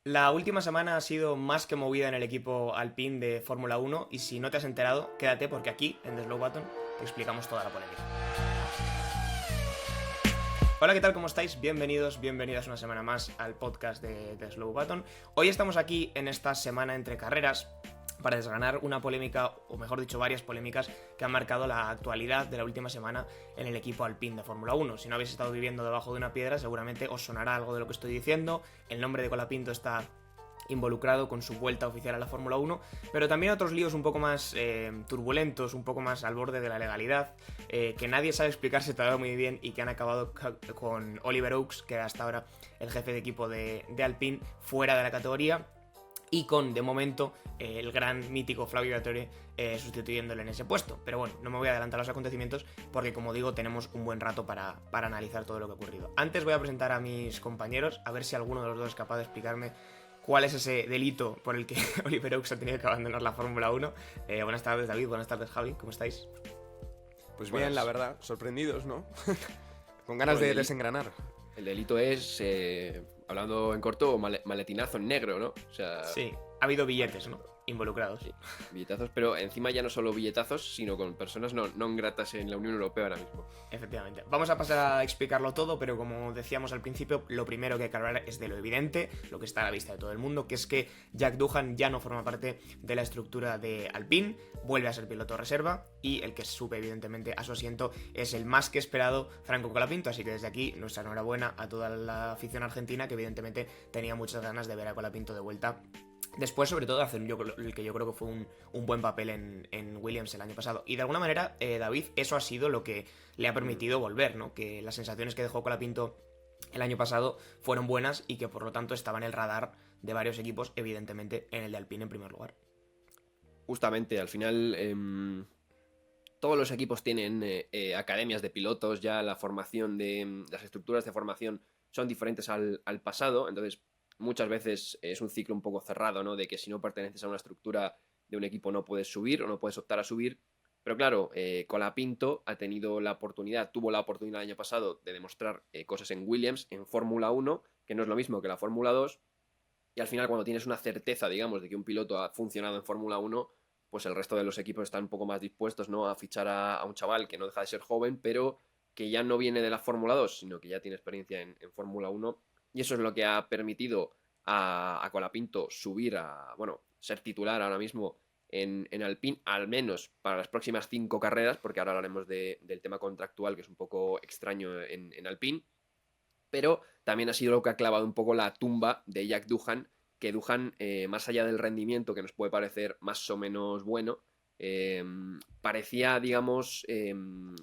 La última semana ha sido más que movida en el equipo Alpine de Fórmula 1 y si no te has enterado, quédate porque aquí, en The Slow Button, te explicamos toda la polémica. Hola, ¿qué tal? ¿Cómo estáis? Bienvenidos, bienvenidas una semana más al podcast de The Slow Button. Hoy estamos aquí en esta semana entre carreras para desgranar una polémica, o mejor dicho, varias polémicas que han marcado la actualidad de la última semana en el equipo Alpine de Fórmula 1. Si no habéis estado viviendo debajo de una piedra, seguramente os sonará algo de lo que estoy diciendo. El nombre de Colapinto está involucrado con su vuelta oficial a la Fórmula 1, pero también otros líos un poco más turbulentos, un poco más al borde de la legalidad, que nadie sabe explicarse todavía muy bien y que han acabado con Oliver Oaks, que era hasta ahora el jefe de equipo de Alpine, fuera de la categoría, y con, de momento, el gran mítico Flavio Briatore sustituyéndole en ese puesto. Pero bueno, no me voy a adelantar a los acontecimientos porque, como digo, tenemos un buen rato para analizar todo lo que ha ocurrido. Antes voy a presentar a mis compañeros, a ver si alguno de los dos es capaz de explicarme cuál es ese delito por el que Oliver Oaks ha tenido que abandonar la Fórmula 1. Buenas tardes, David, buenas tardes, Javi, ¿cómo estáis? Pues Buenas. bien, la verdad, sorprendidos, ¿no? Con ganas de desengranar. El delito es, hablando en corto, maletinazo en negro, ¿no? O sea, Sí, ha habido billetes, ¿no? Involucrados. sí, billetazos, pero encima ya no solo billetazos, sino con personas no gratas en la Unión Europea ahora mismo. Efectivamente. Vamos a pasar a explicarlo todo, pero como decíamos al principio, lo primero que hay que hablar es de lo evidente, lo que está a la vista de todo el mundo, que es que Jack Doohan ya no forma parte de la estructura de Alpine, vuelve a ser piloto reserva y el que sube evidentemente a su asiento es el más que esperado Franco Colapinto, así que desde aquí nuestra enhorabuena a toda la afición argentina que evidentemente tenía muchas ganas de ver a Colapinto de vuelta. Después, sobre todo, hacer el que yo creo que fue un buen papel en Williams el año pasado. Y de alguna manera, David, eso ha sido lo que le ha permitido volver, ¿no? Que las sensaciones que dejó Colapinto el año pasado fueron buenas y que por lo tanto estaba en el radar de varios equipos, evidentemente en el de Alpine en primer lugar. Justamente, al final, todos los equipos tienen academias de pilotos, ya la formación las estructuras de formación son diferentes al pasado, entonces muchas veces es un ciclo un poco cerrado, ¿no? De que si no perteneces a una estructura de un equipo no puedes subir o no puedes optar a subir. Pero claro, Colapinto tuvo la oportunidad el año pasado de demostrar cosas en Williams, en Fórmula 1, que no es lo mismo que la Fórmula 2. Y al final, cuando tienes una certeza, digamos, de que un piloto ha funcionado en Fórmula 1, pues el resto de los equipos están un poco más dispuestos, ¿no? A fichar a un chaval que no deja de ser joven, pero que ya no viene de la Fórmula 2, sino que ya tiene experiencia en Fórmula 1. Y eso es lo que ha permitido a Colapinto ser titular ahora mismo en Alpine, al menos para las próximas 5 carreras, porque ahora hablaremos del tema contractual, que es un poco extraño en Alpine. Pero también ha sido lo que ha clavado un poco la tumba de Jack Doohan, que Doohan, más allá del rendimiento, que nos puede parecer más o menos bueno, parecía, digamos,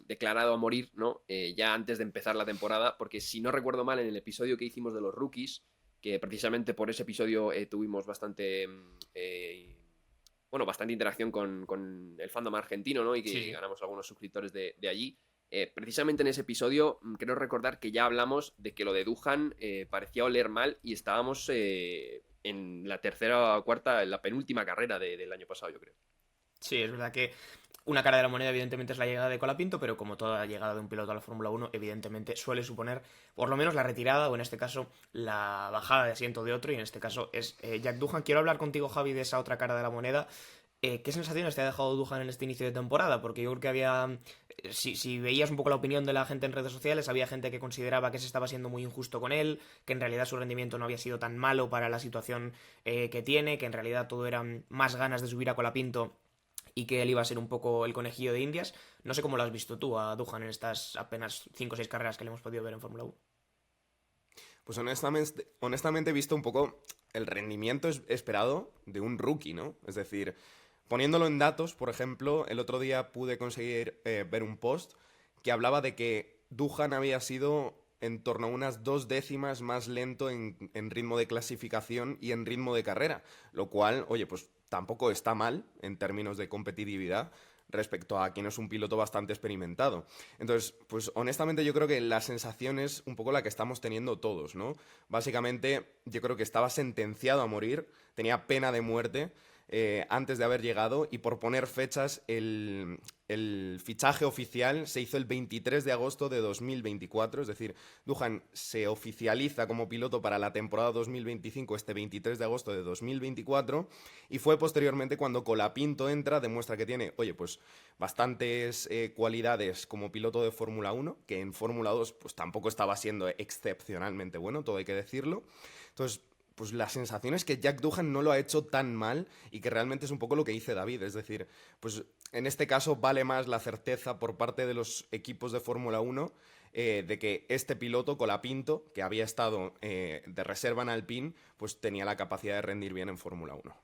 declarado a morir, ¿no? Ya antes de empezar la temporada, porque si no recuerdo mal, en el episodio que hicimos de los rookies, que precisamente por ese episodio tuvimos bastante interacción con el fandom argentino, ¿no? Y que Sí. ganamos algunos suscriptores de allí. Precisamente en ese episodio creo recordar que ya hablamos de que lo de Doohan parecía oler mal y estábamos en la tercera o cuarta, en la penúltima carrera del año pasado, yo creo. Sí, es verdad que una cara de la moneda evidentemente es la llegada de Colapinto, pero como toda llegada de un piloto a la Fórmula 1, evidentemente suele suponer por lo menos la retirada o en este caso la bajada de asiento de otro y en este caso es Jack Doohan. Quiero hablar contigo, Javi, de esa otra cara de la moneda. ¿Qué sensaciones te ha dejado Doohan en este inicio de temporada? Porque yo creo que había... Si veías un poco la opinión de la gente en redes sociales, había gente que consideraba que se estaba siendo muy injusto con él, que en realidad su rendimiento no había sido tan malo para la situación que tiene, que en realidad todo eran más ganas de subir a Colapinto y que él iba a ser un poco el conejillo de Indias. No sé cómo lo has visto tú a Doohan en estas apenas 5 o 6 carreras que le hemos podido ver en Fórmula 1. Pues honestamente he visto un poco el rendimiento esperado de un rookie, ¿no? Es decir, poniéndolo en datos, por ejemplo, el otro día pude conseguir ver un post que hablaba de que Doohan había sido en torno a unas 2 décimas más lento en ritmo de clasificación y en ritmo de carrera, lo cual, oye, pues tampoco está mal en términos de competitividad respecto a quien es un piloto bastante experimentado. Entonces, pues honestamente yo creo que la sensación es un poco la que estamos teniendo todos, ¿no? Básicamente yo creo que estaba sentenciado a morir, tenía pena de muerte, antes de haber llegado, y por poner fechas, el fichaje oficial se hizo el 23 de agosto de 2024, es decir, Duhan se oficializa como piloto para la temporada 2025 este 23 de agosto de 2024, y fue posteriormente cuando Colapinto entra, demuestra que tiene, oye, pues bastantes cualidades como piloto de Fórmula 1, que en Fórmula 2 pues tampoco estaba siendo excepcionalmente bueno, todo hay que decirlo. Entonces, pues la sensación es que Jack Doohan no lo ha hecho tan mal y que realmente es un poco lo que dice David, es decir, pues en este caso vale más la certeza por parte de los equipos de Fórmula 1 de que este piloto, Colapinto, que había estado de reserva en Alpine, pues tenía la capacidad de rendir bien en Fórmula 1.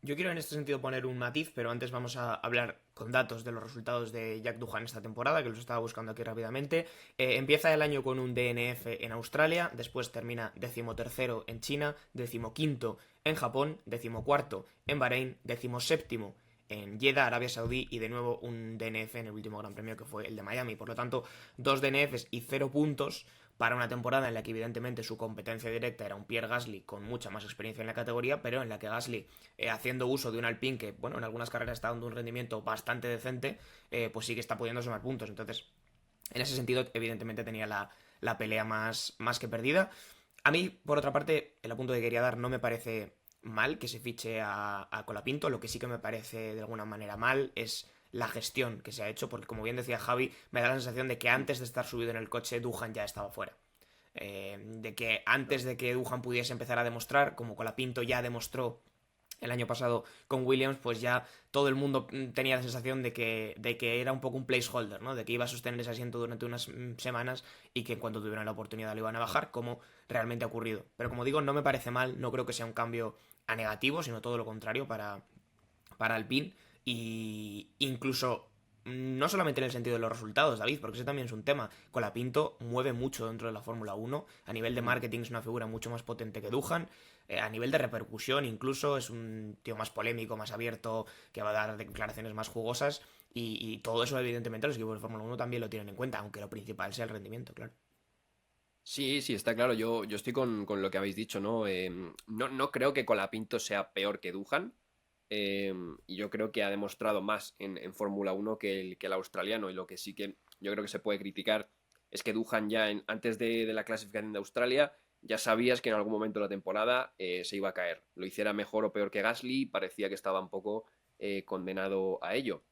Yo quiero en este sentido poner un matiz, pero antes vamos a hablar con datos de los resultados de Jack Doohan esta temporada, que los estaba buscando aquí rápidamente. Empieza el año con un DNF en Australia, después termina 13º en China, 15º en Japón, 14º en Bahrein, 17º en Jeddah, Arabia Saudí, y de nuevo un DNF en el último Gran Premio, que fue el de Miami. Por lo tanto, 2 DNFs y 0 puntos para una temporada en la que evidentemente su competencia directa era un Pierre Gasly con mucha más experiencia en la categoría, pero en la que Gasly, haciendo uso de un Alpine que, bueno, en algunas carreras está dando un rendimiento bastante decente, pues sí que está pudiendo sumar puntos. Entonces, en ese sentido, evidentemente tenía la pelea más que perdida. A mí, por otra parte, el apunto que quería dar, no me parece mal que se fiche a Colapinto. Lo que sí que me parece de alguna manera mal es la gestión que se ha hecho, porque como bien decía Javi, me da la sensación de que antes de estar subido en el coche, Doohan ya estaba fuera. De que antes de que Doohan pudiese empezar a demostrar, como Colapinto ya demostró el año pasado con Williams, pues ya todo el mundo tenía la sensación de que era un poco un placeholder, ¿no? De que iba a sostener ese asiento durante unas semanas y que en cuanto tuvieran la oportunidad lo iban a bajar, como realmente ha ocurrido. Pero como digo, no me parece mal, no creo que sea un cambio a negativo, sino todo lo contrario para Alpine. Y incluso no solamente en el sentido de los resultados, David, porque ese también es un tema. Colapinto mueve mucho dentro de la Fórmula 1. A nivel de marketing es una figura mucho más potente que Doohan. A nivel de repercusión incluso es un tío más polémico, más abierto, que va a dar declaraciones más jugosas. Y todo eso evidentemente los equipos de Fórmula 1 también lo tienen en cuenta, aunque lo principal sea el rendimiento, claro. Sí, sí, está claro. Yo estoy con lo que habéis dicho, ¿no? No creo que Colapinto sea peor que Doohan. Y yo creo que ha demostrado más en Fórmula 1 que el australiano. Y lo que sí que yo creo que se puede criticar es que Doohan ya antes de la clasificación de Australia ya sabías que en algún momento de la temporada se iba a caer. Lo hiciera mejor o peor que Gasly, parecía que estaba un poco condenado a ello.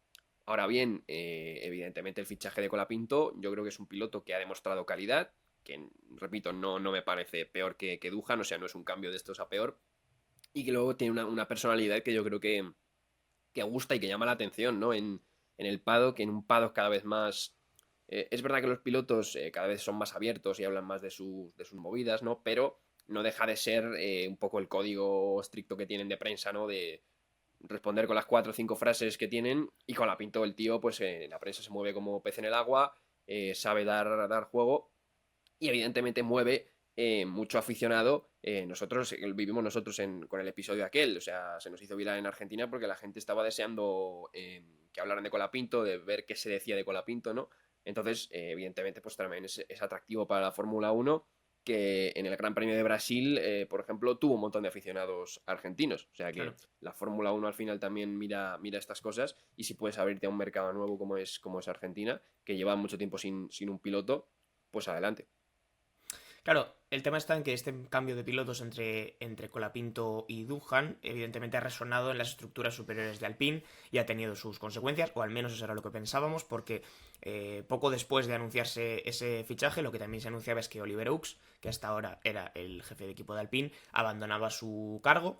Ahora bien, evidentemente el fichaje de Colapinto yo creo que es un piloto que ha demostrado calidad, que repito, no me parece peor que Doohan, o sea, no es un cambio de estos a peor, y que luego tiene una personalidad que yo creo que gusta y que llama la atención, ¿no? En el paddock, en un paddock cada vez más... es verdad que los pilotos cada vez son más abiertos y hablan más de sus movidas, ¿no? Pero no deja de ser un poco el código estricto que tienen de prensa, ¿no? De responder con las 4 o 5 frases que tienen, y con Colapinto el tío, pues la prensa se mueve como pez en el agua, sabe dar juego y evidentemente mueve mucho aficionado. Nosotros vivimos con el episodio aquel, o sea, se nos hizo viral en Argentina porque la gente estaba deseando que hablaran de Colapinto, de ver qué se decía de Colapinto, ¿no? Entonces, evidentemente, pues también es atractivo para la Fórmula 1, que en el Gran Premio de Brasil, por ejemplo, tuvo un montón de aficionados argentinos. O sea que Claro. la Fórmula 1 al final también mira estas cosas, y si puedes abrirte a un mercado nuevo como es Argentina, que lleva mucho tiempo sin un piloto, pues adelante. Claro, el tema está en que este cambio de pilotos entre Colapinto y Doohan evidentemente ha resonado en las estructuras superiores de Alpine y ha tenido sus consecuencias, o al menos eso era lo que pensábamos, porque poco después de anunciarse ese fichaje, lo que también se anunciaba es que Oliver Oaks, que hasta ahora era el jefe de equipo de Alpine, abandonaba su cargo.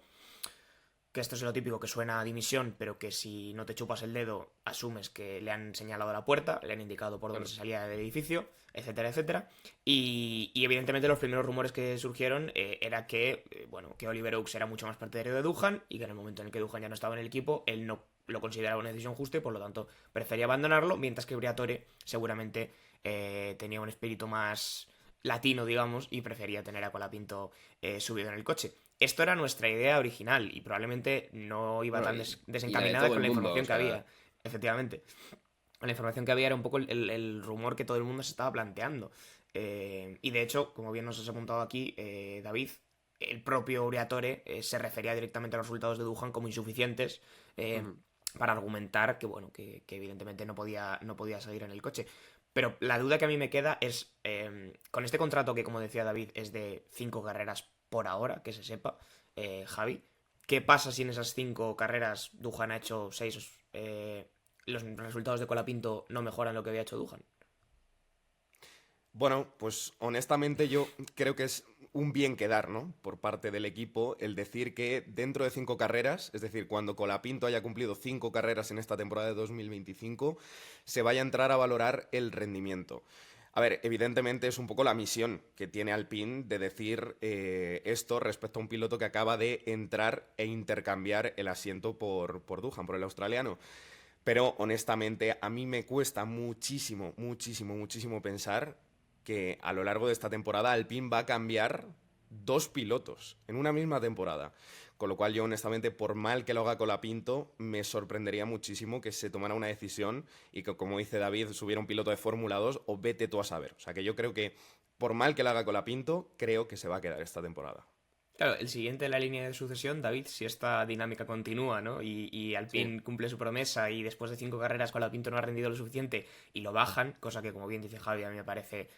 Que esto es lo típico que suena a dimisión, pero que si no te chupas el dedo asumes que le han señalado la puerta, le han indicado por dónde se salía del edificio, etcétera, etcétera. Y evidentemente los primeros rumores que surgieron era que, que Oliver Oaks era mucho más partidario de Doohan y que en el momento en el que Doohan ya no estaba en el equipo, él no lo consideraba una decisión justa y por lo tanto prefería abandonarlo, mientras que Briatore seguramente tenía un espíritu más latino, digamos, y prefería tener a Colapinto subido en el coche. Esto era nuestra idea original y probablemente no iba tan desencaminada con la información que había. Efectivamente. La información que había era un poco el rumor que todo el mundo se estaba planteando. Y de hecho, como bien nos has apuntado aquí, David, el propio Briatore se refería directamente a los resultados de Duhan como insuficientes para argumentar que, bueno, que evidentemente no podía seguir en el coche. Pero la duda que a mí me queda es, con este contrato que, como decía David, es de 5 carreras por ahora, que se sepa, Javi, ¿qué pasa si en esas 5 carreras Duhan ha hecho 6? Los resultados de Colapinto no mejoran lo que había hecho Duhan. Bueno, pues honestamente yo creo que es un bien quedar, ¿no? Por parte del equipo el decir que dentro de 5 carreras, es decir, cuando Colapinto haya cumplido 5 carreras en esta temporada de 2025, se vaya a entrar a valorar el rendimiento. A ver, evidentemente es un poco la misión que tiene Alpine de decir esto respecto a un piloto que acaba de entrar e intercambiar el asiento por Duhan, por el australiano. Pero honestamente a mí me cuesta muchísimo, muchísimo, muchísimo pensar que a lo largo de esta temporada Alpine va a cambiar 2 pilotos en una misma temporada. Con lo cual yo honestamente, por mal que lo haga Colapinto, me sorprendería muchísimo que se tomara una decisión y que, como dice David, subiera un piloto de Fórmula 2 o vete tú a saber. O sea que yo creo que, por mal que lo haga Colapinto, creo que se va a quedar esta temporada. Claro, el siguiente en la línea de sucesión, David, si esta dinámica continúa, ¿no? Y Alpine cumple su promesa y después de 5 carreras Colapinto no ha rendido lo suficiente y lo bajan, cosa que, como bien dice Javi, a mí me parece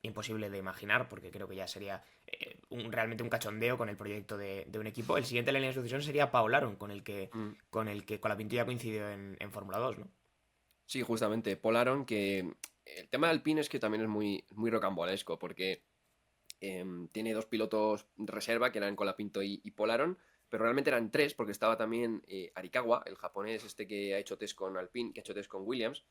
imposible de imaginar, porque creo que ya sería realmente un cachondeo con el proyecto de un equipo. El siguiente en la línea de sucesión sería Paul Aron, con el que Colapinto ya coincidió en Fórmula 2, ¿no? Sí, justamente. Paul Aron, que el tema de Alpine es que también es muy rocambolesco, porque tiene 2 pilotos de reserva, que eran Colapinto y Paul Aron, pero realmente eran 3, porque estaba también Arikawa, el japonés este que ha hecho test con Alpine, que ha hecho test con Williams,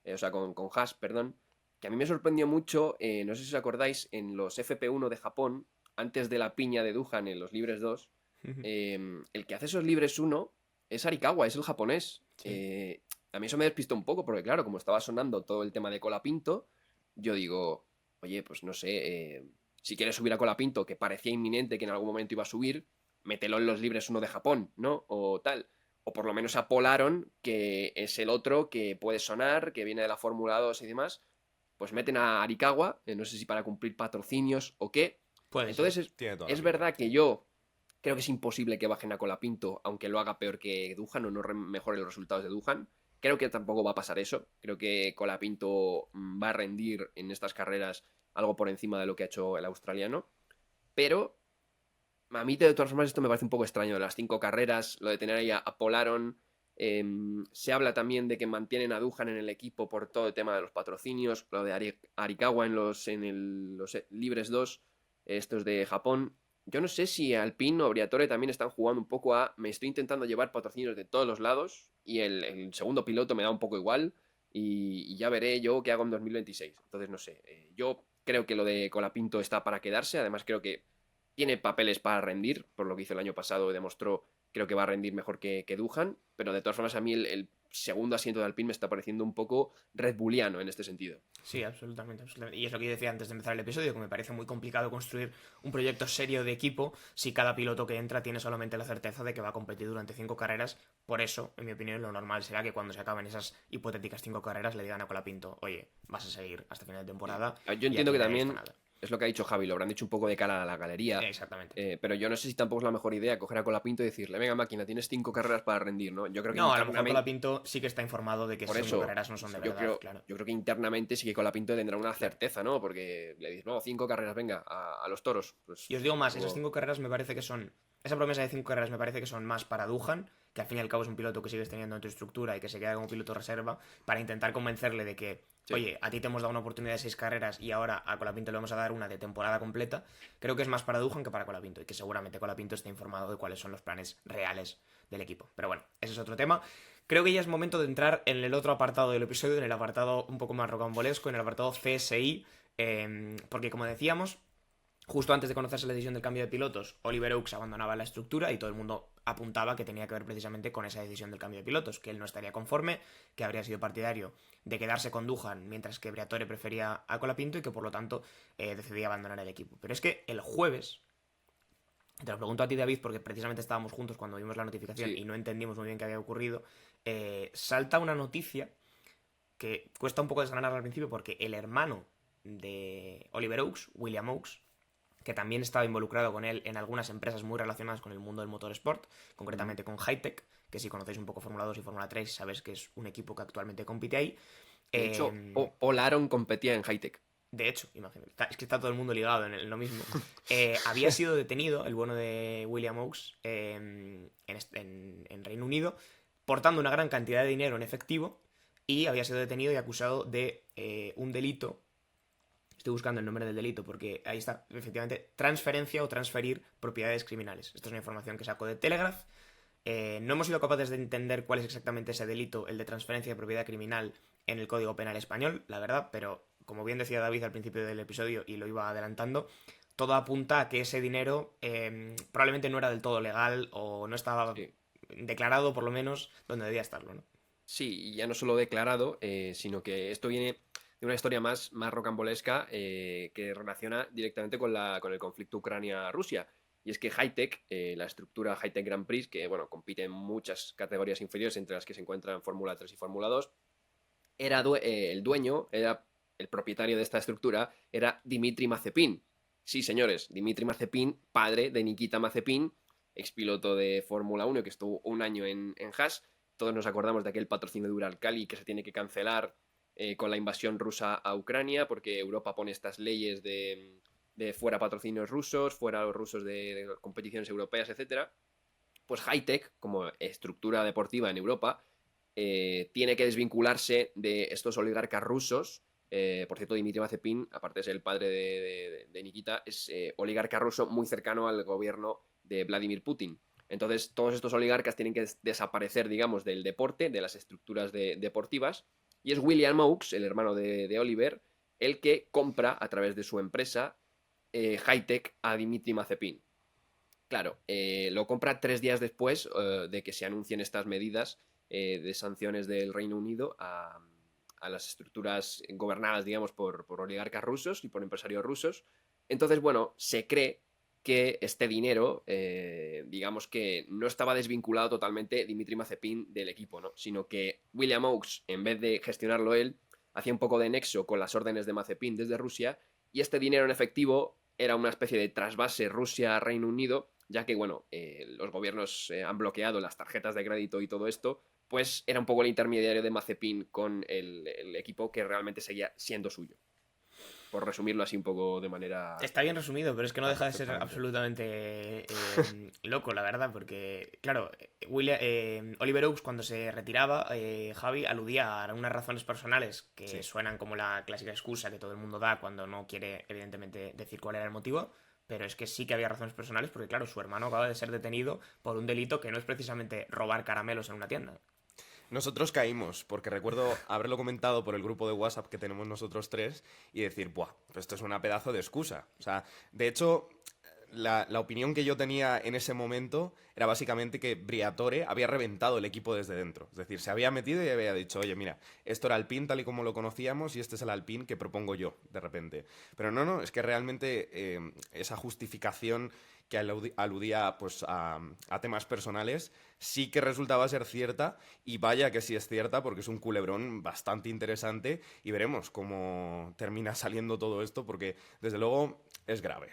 o sea, con Haas, perdón, que a mí me sorprendió mucho, no sé si os acordáis, en los FP1 de Japón, antes de la piña de Duhan en los libres 2, el que hace esos libres 1 es Arikawa, es el japonés. Sí. A mí eso me despistó un poco, porque claro, como estaba sonando todo el tema de Colapinto, yo digo, oye, pues no sé, si quieres subir a Colapinto, que parecía inminente que en algún momento iba a subir, mételo en los libres 1 de Japón, ¿no? O tal. O por lo menos a Paul Aron, que es el otro que puede sonar, que viene de la Fórmula 2 y demás, pues meten a Arikawa, no sé si para cumplir patrocinios o qué. Puede ser. Entonces Tiene toda la es pinta. verdad que yo creo que es imposible que bajen a Colapinto, aunque lo haga peor que Duhan o no mejore los resultados de Duhan. Creo que tampoco va a pasar eso. Creo que Colapinto va a rendir en estas carreras algo por encima de lo que ha hecho el australiano. Pero a mí, de todas formas, esto me parece un poco extraño. De las 5 carreras, lo de tener ahí a Paul Aron. Se habla también de que mantienen a Duhan en el equipo por todo el tema de los patrocinios. Lo de Arikawa en los Libres 2, estos de Japón. Yo no sé si Alpine o Briatore también están jugando un poco a me estoy intentando llevar patrocinios de todos los lados y el segundo piloto me da un poco igual y ya veré yo qué hago en 2026. Entonces, no sé. Yo creo que lo de Colapinto está para quedarse. Además, creo que tiene papeles para rendir, por lo que hizo el año pasado, demostró, creo que va a rendir mejor que Duhan, pero de todas formas a mí el segundo asiento de Alpine me está pareciendo un poco Red Bulliano en este sentido. Sí, absolutamente, absolutamente. Y es lo que yo decía antes de empezar el episodio, que me parece muy complicado construir un proyecto serio de equipo si cada piloto que entra tiene solamente la certeza de que va a competir durante 5 carreras. Por eso, en mi opinión, lo normal será que cuando se acaben esas hipotéticas 5 carreras le digan a Colapinto, oye, vas a seguir hasta final de temporada. Yo entiendo y que aquí nadie también dice nada. es lo que ha dicho Javi, lo habrán dicho un poco de cara a la galería. Exactamente. Pero yo no sé si tampoco es la mejor idea coger a Colapinto y decirle, venga máquina, tienes 5 carreras para rendir, ¿no? Yo creo que No, a lo mejor internamente, Colapinto sí que está informado de que por esas 5 eso, carreras no son de yo verdad, creo, claro. yo creo que internamente sí que Colapinto tendrá una certeza, ¿no? Porque le dices, no, 5 carreras, venga, a los toros. Pues, Y os digo más, esas luego- 5 carreras me parece que son. Esa promesa de 5 carreras me parece que son más para Duhan, que al fin y al cabo es un piloto que sigues teniendo en tu estructura y que se queda como piloto reserva, para intentar convencerle de que, Sí. oye, a ti te hemos dado una oportunidad de 6 carreras y ahora a Colapinto le vamos a dar una de temporada completa. Creo que es más para Duhan que para Colapinto y que seguramente Colapinto esté informado de cuáles son los planes reales del equipo. Pero bueno, ese es otro tema. Creo que ya es momento de entrar en el otro apartado del episodio, en el apartado un poco más rocambolesco, en el apartado CSI, porque como decíamos, justo antes de conocerse la decisión del cambio de pilotos, Oliver Oaks abandonaba la estructura y todo el mundo apuntaba que tenía que ver precisamente con esa decisión del cambio de pilotos, que él no estaría conforme, que habría sido partidario de quedarse con Duhan mientras que Briatore prefería a Colapinto y que por lo tanto decidía abandonar el equipo. Pero es que el jueves, te lo pregunto a ti, David, porque precisamente estábamos juntos cuando vimos la notificación Sí. y no entendimos muy bien qué había ocurrido, salta una noticia que cuesta un poco desgranar al principio porque el hermano de Oliver Oaks, William Oaks, que que también estaba involucrado con él en algunas empresas muy relacionadas con el mundo del motorsport, concretamente con Hitech, que si conocéis un poco Fórmula 2 y Fórmula 3, sabes que es un equipo que actualmente compite ahí. De hecho, Eh, Paul Aron competía en Hitech. de hecho, imagínate, es que está todo el mundo ligado en lo mismo. Había sido detenido el bueno de William Oakes en Reino Unido, portando una gran cantidad de dinero en efectivo, y había sido detenido y acusado de un delito. Estoy buscando el nombre del delito porque ahí está, efectivamente, transferencia o transferir propiedades criminales. Esto es una información que saco de Telegraph. No hemos sido capaces de entender cuál es exactamente ese delito, el de transferencia de propiedad criminal, en el Código Penal español, la verdad, pero como bien decía David al principio del episodio y lo iba adelantando, todo apunta a que ese dinero probablemente no era del todo legal o no estaba Sí. declarado, por lo menos, donde debía estarlo, ¿no? Sí, y ya no solo declarado, sino que esto viene de una historia más rocambolesca que relaciona directamente con el conflicto Ucrania-Rusia. Y es que Hitech, la estructura Hitech Grand Prix, que bueno, compite en muchas categorías inferiores, entre las que se encuentran Fórmula 3 y Fórmula 2, el dueño, era el propietario de esta estructura, era Dmitry Mazepin. Sí, señores, Dmitry Mazepin, padre de Nikita Mazepin, expiloto de Fórmula 1 que estuvo un año en Haas. Todos nos acordamos de aquel patrocinio de Uralkali que se tiene que cancelar con la invasión rusa a Ucrania, porque Europa pone estas leyes de fuera patrocinios rusos, fuera los rusos de competiciones europeas, etcétera. Pues Hitech, como estructura deportiva en Europa, tiene que desvincularse de estos oligarcas rusos. Por cierto, Dmitry Mazepin, aparte de ser el padre de Nikita, es oligarca ruso muy cercano al gobierno de Vladimir Putin. Entonces, todos estos oligarcas tienen que desaparecer, digamos, del deporte, de las estructuras deportivas. Y es William Oakes, el hermano de Oliver, el que compra a través de su empresa Hitech a Dmitry Mazepin. Claro, lo compra 3 días después de que se anuncien estas medidas de sanciones del Reino Unido a las estructuras gobernadas, digamos, por oligarcas rusos y por empresarios rusos. Entonces, bueno, se cree que este dinero, digamos que no estaba desvinculado totalmente Dmitry Mazepin del equipo, ¿no? Sino que William Oakes, en vez de gestionarlo él, hacía un poco de nexo con las órdenes de Mazepin desde Rusia, y este dinero en efectivo era una especie de trasvase Rusia-Reino Unido, ya que, bueno, los gobiernos han bloqueado las tarjetas de crédito y todo esto, pues era un poco el intermediario de Mazepin con el equipo que realmente seguía siendo suyo. Por resumirlo así un poco de manera... Está bien resumido, pero es que no Claro, deja de ser perfectamente. absolutamente loco, la verdad, porque, claro, Oliver Oakes cuando se retiraba, Javi aludía a unas razones personales que Sí. suenan como la clásica excusa que todo el mundo da cuando no quiere, evidentemente, decir cuál era el motivo, pero es que sí que había razones personales porque, claro, su hermano acaba de ser detenido por un delito que no es precisamente robar caramelos en una tienda. Nosotros caímos, porque recuerdo haberlo comentado por el grupo de WhatsApp que tenemos nosotros tres y decir, buah, pues esto es una pedazo de excusa. O sea, de hecho, la opinión que yo tenía en ese momento era básicamente que Briatore había reventado el equipo desde dentro. Es decir, se había metido y había dicho, oye, mira, esto era Alpine tal y como lo conocíamos y este es el Alpine que propongo yo, de repente. Pero no, es que realmente esa justificación que aludía pues, a temas personales sí que resultaba ser cierta, y vaya que sí es cierta, porque es un culebrón bastante interesante y veremos cómo termina saliendo todo esto, porque desde luego es grave.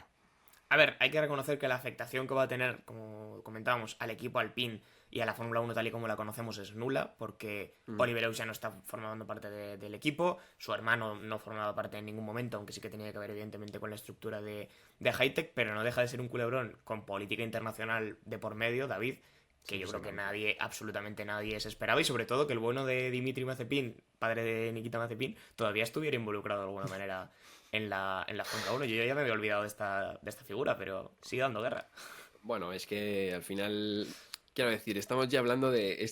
A ver, hay que reconocer que la afectación que va a tener, como comentábamos, al equipo Alpine y a la Fórmula 1 tal y como la conocemos es nula, porque Oliver Oakes ya no está formando parte del equipo, su hermano no formaba parte en ningún momento, aunque sí que tenía que ver evidentemente con la estructura de Hitech, pero no deja de ser un culebrón con política internacional de por medio, David, que Sí, yo creo que totalmente. nadie, absolutamente nadie se esperaba, y sobre todo que el bueno de Dmitry Mazepin, padre de Nikita Mazepin, todavía estuviera involucrado de alguna manera en la Fórmula 1. Yo ya me había olvidado de esta figura, pero sigue dando guerra. Bueno, es que al final, quiero decir, estamos ya hablando de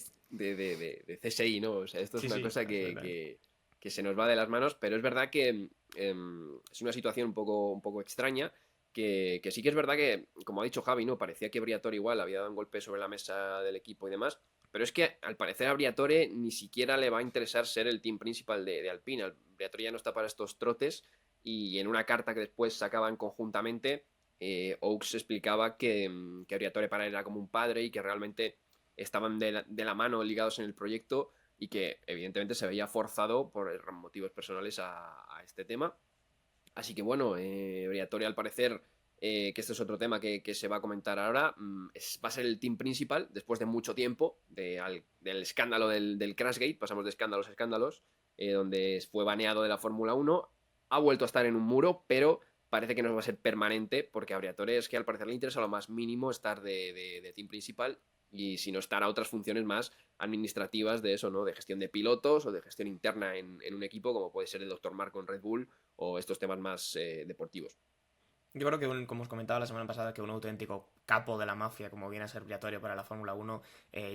CSI, ¿no? O sea, esto es Sí, una sí, cosa absolutamente. que se nos va de las manos, pero es verdad que es una situación un poco extraña, que sí que es verdad que, como ha dicho Javi, ¿no? Parecía que Briatore igual había dado un golpe sobre la mesa del equipo y demás, pero es que al parecer a Briatore ni siquiera le va a interesar ser el team principal de Alpine. Briatore ya no está para estos trotes, y en una carta que después sacaban conjuntamente, Oakes explicaba que Briatore para él era como un padre y que realmente estaban de la mano ligados en el proyecto, y que evidentemente se veía forzado por motivos personales a este tema. Así que bueno, Briatore al parecer que este es otro tema que se va a comentar ahora, va a ser el team principal después de mucho tiempo del escándalo del Crashgate. Pasamos de escándalos a escándalos, donde fue baneado de la Fórmula 1, ha vuelto a estar en un muro, pero parece que no va a ser permanente, porque a Briatore es que al parecer le interesa lo más mínimo estar de team principal, y si no estar a otras funciones más administrativas de eso, ¿no? De gestión de pilotos o de gestión interna en un equipo, como puede ser el Dr. Marco en Red Bull o estos temas más deportivos. Yo creo que, como os comentaba la semana pasada, que un auténtico capo de la mafia, como viene a ser Briatore para la Fórmula 1,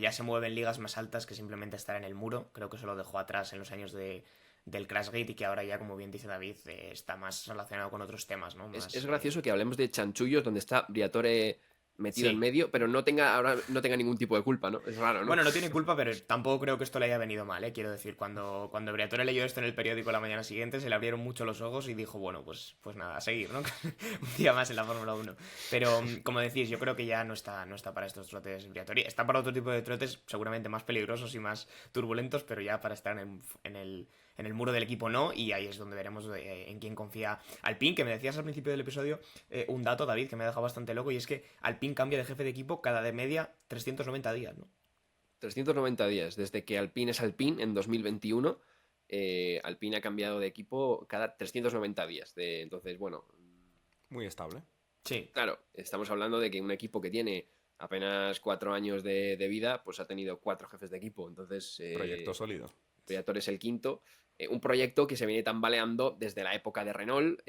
ya se mueve en ligas más altas que simplemente estar en el muro. Creo que se lo dejó atrás en los años del Crashgate y que ahora ya, como bien dice David, está más relacionado con otros temas, ¿no? Más, Es gracioso que hablemos de chanchullos donde está Briatore metido Sí. en medio, pero ahora no tenga ningún tipo de culpa, ¿no? Es raro, ¿no? Bueno, no tiene culpa, pero tampoco creo que esto le haya venido mal, ¿eh? Quiero decir, cuando Briatore leyó esto en el periódico la mañana siguiente, se le abrieron mucho los ojos y dijo, bueno, pues nada, a seguir, ¿no? Un día más en la Fórmula 1. Pero, como decís, yo creo que ya no está para estos trotes Briatore. Está para otro tipo de trotes seguramente más peligrosos y más turbulentos, pero ya para estar en el muro del equipo no, y ahí es donde veremos en quién confía Alpine, que me decías al principio del episodio un dato, David, que me ha dejado bastante loco, y es que Alpine cambia de jefe de equipo cada de media 390 días, ¿no? 390 días, desde que Alpine es Alpine en 2021, Alpine ha cambiado de equipo cada 390 días. Entonces, bueno, Muy estable. Sí. claro, estamos hablando de que un equipo que tiene apenas 4 años de vida, pues ha tenido 4 jefes de equipo. Entonces, Proyecto sólido. Briatore es el quinto. Un proyecto que se viene tambaleando desde la época de Renault,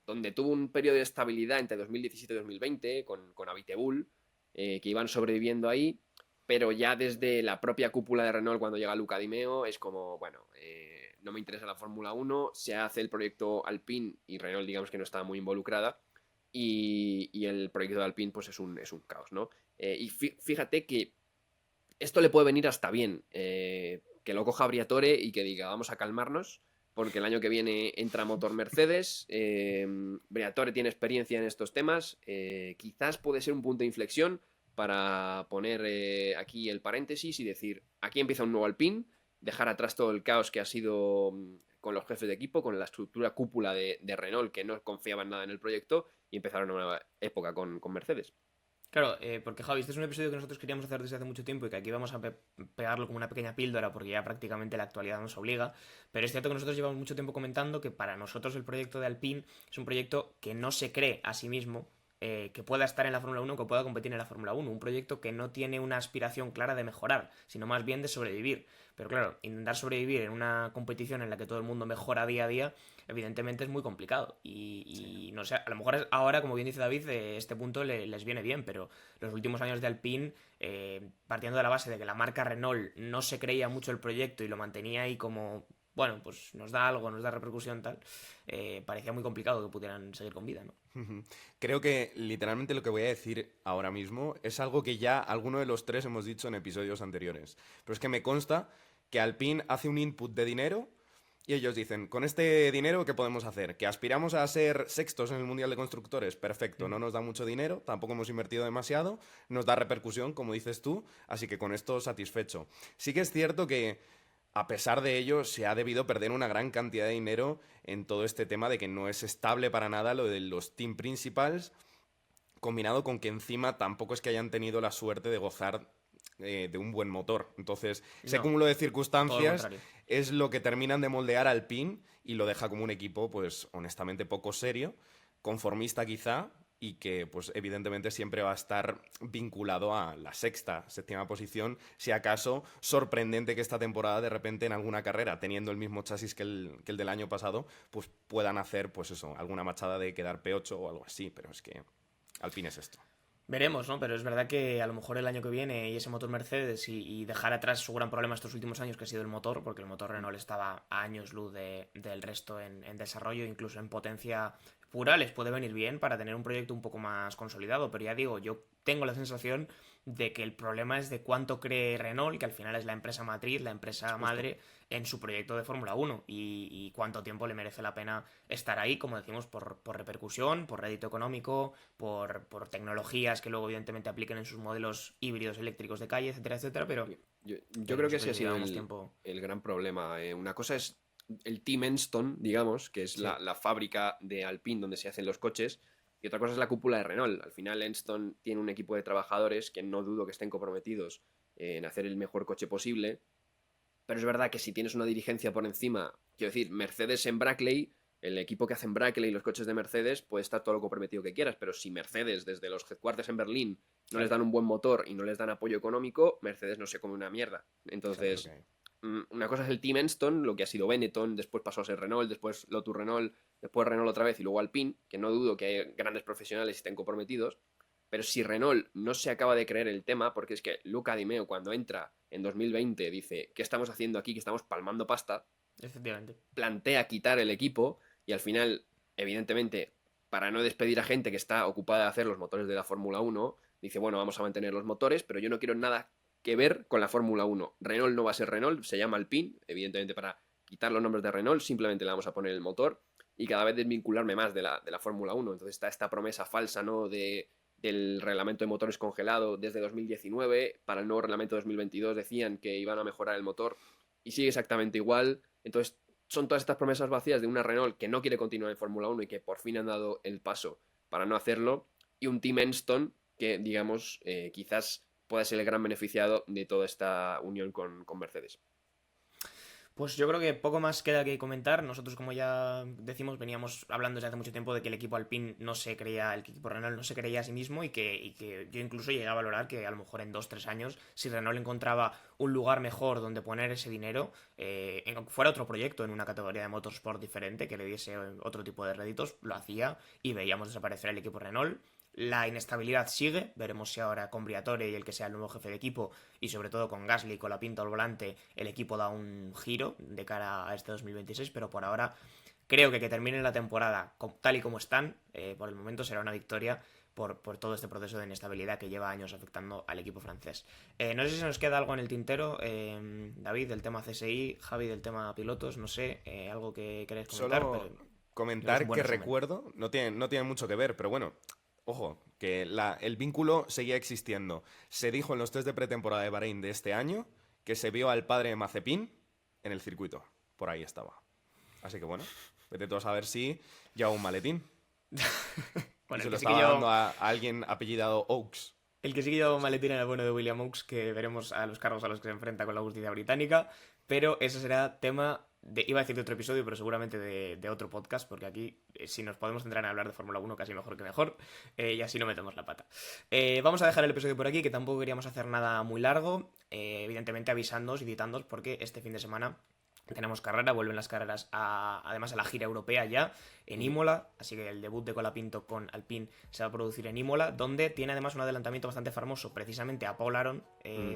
donde tuvo un periodo de estabilidad entre 2017 y 2020 con Abiteboul, que iban sobreviviendo ahí, pero ya desde la propia cúpula de Renault, cuando llega Luca Di Meo, es como, bueno, no me interesa la Fórmula 1, se hace el proyecto Alpine y Renault, digamos que no está muy involucrada, y el proyecto de Alpine pues es un caos, ¿no? Y fíjate que esto le puede venir hasta bien, que lo coja Briatore y que diga, vamos a calmarnos, porque el año que viene entra motor Mercedes, Briatore tiene experiencia en estos temas, quizás puede ser un punto de inflexión para poner aquí el paréntesis y decir, aquí empieza un nuevo Alpine, dejar atrás todo el caos que ha sido con los jefes de equipo, con la estructura cúpula de Renault, que no confiaban nada en el proyecto, y empezar una nueva época con Mercedes. Claro, porque Javi, este es un episodio que nosotros queríamos hacer desde hace mucho tiempo y que aquí vamos a pegarlo como una pequeña píldora porque ya prácticamente la actualidad nos obliga, pero es cierto que nosotros llevamos mucho tiempo comentando que para nosotros el proyecto de Alpine es un proyecto que no se cree a sí mismo que pueda estar en la Fórmula 1, que pueda competir en la Fórmula 1, un proyecto que no tiene una aspiración clara de mejorar, sino más bien de sobrevivir. Pero claro, intentar sobrevivir en una competición en la que todo el mundo mejora día a día, evidentemente es muy complicado. Y no sé, a lo mejor ahora, como bien dice David, este punto les viene bien, pero los últimos años de Alpine, partiendo de la base de que la marca Renault no se creía mucho el proyecto y lo mantenía ahí como, bueno, pues nos da algo, nos da repercusión tal, parecía muy complicado que pudieran seguir con vida, ¿no? Creo que literalmente lo que voy a decir ahora mismo es algo que ya alguno de los tres hemos dicho en episodios anteriores. Pero es que me consta que Alpine hace un input de dinero y ellos dicen, con este dinero, ¿qué podemos hacer? ¿Que aspiramos a ser sextos en el Mundial de Constructores? Perfecto, no nos da mucho dinero, tampoco hemos invertido demasiado, nos da repercusión, como dices tú, así que con esto satisfecho. Sí que es cierto que a pesar de ello, se ha debido perder una gran cantidad de dinero en todo este tema de que no es estable para nada lo de los team principals, combinado con que encima tampoco es que hayan tenido la suerte de gozar de un buen motor. Entonces, ese No, cúmulo de todo lo circunstancias contrario. es lo que terminan de moldear al Alpine y lo deja como un equipo, pues, honestamente poco serio, conformista quizá, y que, pues, evidentemente siempre va a estar vinculado a la sexta, séptima posición, si acaso sorprendente que esta temporada de repente en alguna carrera, teniendo el mismo chasis que el del año pasado, pues puedan hacer, pues eso, alguna machada de quedar P8 o algo así, pero es que Alpine es esto. Veremos, ¿no? Pero es verdad que a lo mejor el año que viene y ese motor Mercedes y dejar atrás su gran problema estos últimos años que ha sido el motor, porque el motor Renault estaba a años luz del resto en desarrollo, incluso en potencia pura, les puede venir bien para tener un proyecto un poco más consolidado. Pero ya digo, yo tengo la sensación de que el problema es de cuánto cree Renault, que al final es la empresa matriz, la empresa madre, en su proyecto de Fórmula 1 y cuánto tiempo le merece la pena estar ahí, como decimos, por repercusión, por rédito económico, por tecnologías que luego evidentemente apliquen en sus modelos híbridos eléctricos de calle, etcétera, etcétera, pero Yo creo que ese ha sido tiempo. el gran problema. Una cosa es el Team Enston, digamos, que es Sí. la fábrica de Alpine donde se hacen los coches, Y otra cosa es la cúpula de Renault. Al final Enstone tiene un equipo de trabajadores que no dudo que estén comprometidos en hacer el mejor coche posible, pero es verdad que si tienes una dirigencia por encima, quiero decir, Mercedes en Brackley, el equipo que hace en Brackley los coches de Mercedes, puede estar todo lo comprometido que quieras, pero si Mercedes desde los headquarters en Berlín no les dan un buen motor y no les dan apoyo económico, Mercedes no se come una mierda. Entonces, Claro, una cosa es el Team Enstone, lo que ha sido Benetton, después pasó a ser Renault, después Lotus Renault, después Renault otra vez y luego Alpine, que no dudo que hay grandes profesionales y estén comprometidos, pero si Renault no se acaba de creer el tema, porque es que Luca Di Meo cuando entra en 2020 dice, ¿qué estamos haciendo aquí? Que estamos palmando pasta. Efectivamente. Plantea quitar el equipo y al final, evidentemente, para no despedir a gente que está ocupada de hacer los motores de la Fórmula 1, dice, bueno, vamos a mantener los motores, pero yo no quiero nada que ver con la Fórmula 1. Renault no va a ser Renault, se llama Alpine, evidentemente para quitar los nombres de Renault, simplemente le vamos a poner el motor y cada vez desvincularme más de la Fórmula 1. Entonces está esta promesa falsa, ¿no?, del reglamento de motores congelado desde 2019, para el nuevo reglamento 2022 decían que iban a mejorar el motor y sigue exactamente igual. Entonces son todas estas promesas vacías de una Renault que no quiere continuar en Fórmula 1 y que por fin han dado el paso para no hacerlo, y un Team Enstone que, digamos, quizás pueda ser el gran beneficiado de toda esta unión con Mercedes. Pues yo creo que poco más queda que comentar. Nosotros, como ya decimos, veníamos hablando desde hace mucho tiempo de que el equipo Alpine no se creía, el equipo Renault no se creía a sí mismo y que yo incluso llegué a valorar que a lo mejor en 2-3 años, si Renault encontraba un lugar mejor donde poner ese dinero, fuera otro proyecto en una categoría de motorsport diferente que le diese otro tipo de réditos, lo hacía y veíamos desaparecer el equipo Renault. La inestabilidad sigue, veremos si ahora con Briatore y el que sea el nuevo jefe de equipo, y sobre todo con Gasly, con la pinta al volante, el equipo da un giro de cara a este 2026, pero por ahora creo que terminen la temporada tal y como están, por el momento será una victoria por todo este proceso de inestabilidad que lleva años afectando al equipo francés. No sé si se nos queda algo en el tintero, David, del tema CSI, Javi, del tema pilotos, no sé, algo que queréis comentar. Solo pero comentar buen que resumen. recuerdo, no tiene mucho que ver, pero bueno, ojo, que el vínculo seguía existiendo. Se dijo en los test de pretemporada de Bahrein de este año que se vio al padre de Mazepin en el circuito. Por ahí estaba. Así que bueno, vete tú a saber si lleva un maletín. Bueno, Y se el lo que sí que estaba lleva- dando a alguien apellidado Oaks. El que sí que lleva un maletín era el bueno de William Oakes, que veremos a los cargos a los que se enfrenta con la justicia británica, pero eso será tema iba a decir de otro episodio, pero seguramente de otro podcast, porque aquí, si nos podemos centrar en hablar de Fórmula 1, casi mejor que mejor, y así no metemos la pata. Vamos a dejar el episodio por aquí, que tampoco queríamos hacer nada muy largo, evidentemente avisándoos y citándoos, porque este fin de semana tenemos carrera, vuelven las carreras además a la gira europea ya en Imola, así que el debut de Colapinto con Alpine se va a producir en Imola, donde tiene además un adelantamiento bastante famoso precisamente a Paul Aron,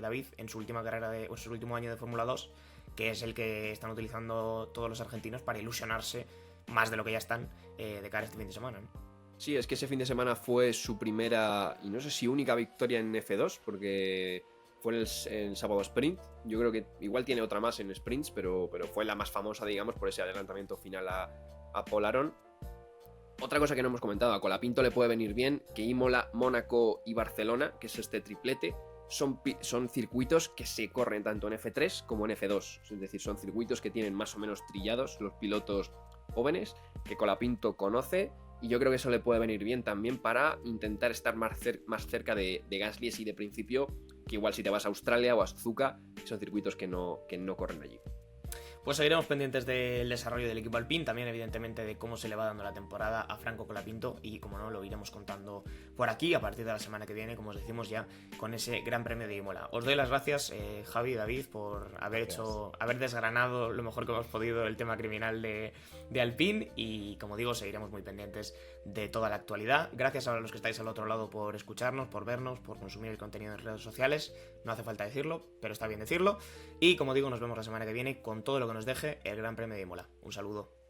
David, en su última carrera o su último año de Fórmula 2, que es el que están utilizando todos los argentinos para ilusionarse más de lo que ya están de cara a este fin de semana, ¿no? Sí, es que ese fin de semana fue su primera, y no sé si única victoria en F2, porque fue el sábado sprint. Yo creo que igual tiene otra más en sprints, pero fue la más famosa, digamos, por ese adelantamiento final a Paul Aron. Otra cosa que no hemos comentado, a Colapinto le puede venir bien que Imola, Mónaco y Barcelona, que es este triplete, son circuitos que se corren tanto en F3 como en F2. Es decir, son circuitos que tienen más o menos trillados los pilotos jóvenes, que Colapinto conoce, y yo creo que eso le puede venir bien también para intentar estar más cerca de Gasly, y de principio, que igual si te vas a Australia o a Suzuka, son circuitos que no corren allí. Pues seguiremos pendientes del desarrollo del equipo Alpine, también evidentemente de cómo se le va dando la temporada a Franco Colapinto, y como no, lo iremos contando por aquí a partir de la semana que viene, como os decimos ya, con ese Gran Premio de Imola. Os doy las gracias, Javi y David, por haber desgranado lo mejor que hemos podido el tema criminal de Alpine, y como digo, seguiremos muy pendientes de toda la actualidad. Gracias a los que estáis al otro lado por escucharnos, por vernos, por consumir el contenido en redes sociales. No hace falta decirlo, pero está bien decirlo. Y como digo, nos vemos la semana que viene con todo lo que nos deje el Gran Premio de Imola. Un saludo.